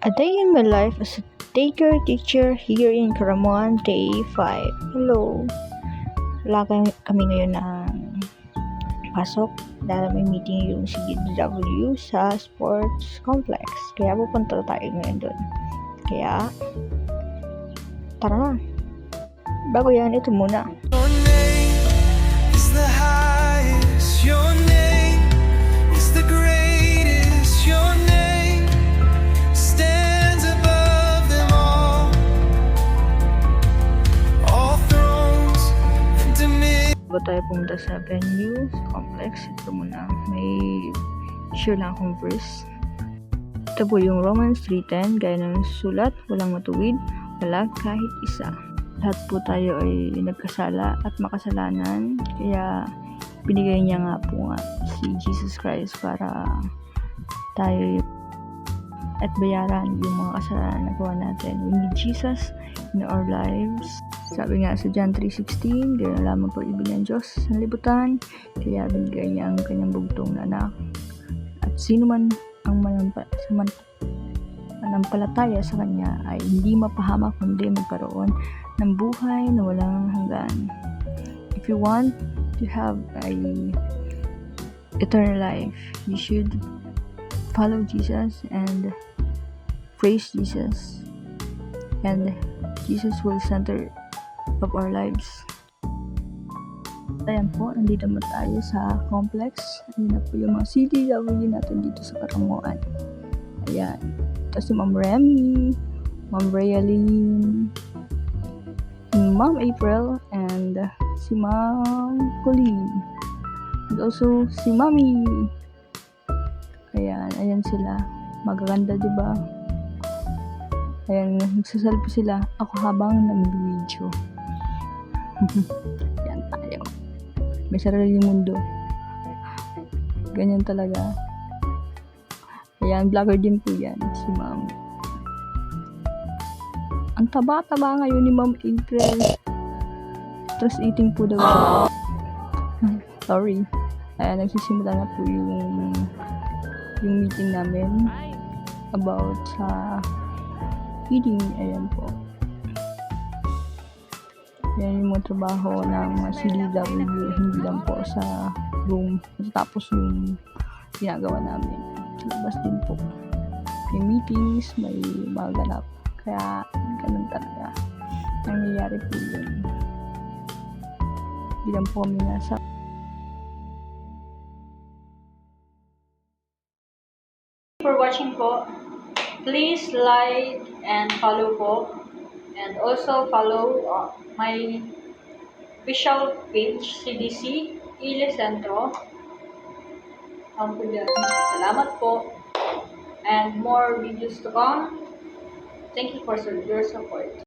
A day in my life as a daycare teacher here in Caramuan, day 5. Hello! Wala kami ngayon ng pasok dahil may meeting yung CDW sa sports complex. Kaya pupunta tayo ngayon doon. Kaya, tara na! Bago yan, ito muna. Your name is the highest. Your name is the greatest. Your name stands above them all. All thrones and dominions. Bago tayo pumunta sa venue, sa complex, ito muna. May share lang akong verse. Ito po yung Romans 3:10, gaya ng sulat, walang matuwid, wala kahit isa. Lahat po tayo ay nagkasala at makasalanan, kaya binigay niya nga po nga si Jesus Christ para tayo at bayaran yung mga kasalanan na gawa natin. We need Jesus in our lives. Sabi nga sa John 3:16, gano'n lamang po ibig ng Diyos sa libutan, kaya binigay niya ang kanyang bugtong na anak. At sino man ang manampalataya sa kanya ay hindi mapahamak kundi magkaroon ng buhay na walang hanggan. If you want to have a eternal life, you should follow Jesus and praise Jesus, and Jesus will center of our lives. Ayan po, nandito naman tayo sa complex. Ayan na po yung mga CDW natin dito sa Caramuan. Ayan. Ito si Ma'am Remy, Ma'am Realine, Ma'am April, and si Ma'am Colleen. And also si Mami. Ayan sila. Magaganda, diba? Ayan, nagsaselfie sila. Ako habang nag-video. Yan tayo. May sariling mundo. Ganyan talaga. Ayan, vlogger din po yan. Si Ma'am. Ang taba-taba ngayon ni Ma'am April. Stress eating po daw. Sorry. Ayan, nagsisimula na po yung meeting namin about sa eating. Ayan po. Yan yung mga trabaho ng mga CDW, hindi lang po sa room. Tapos yung ginagawa namin. Sa labas din po. May meetings, may maganap. Kaya, ganun talaga. Nangyayari po yun. Hindi lang po kami nasa for watching po. Please like and follow po. And also follow my official page, CDC Ile Centro. Salamat po. And more videos to come. Thank you for your support.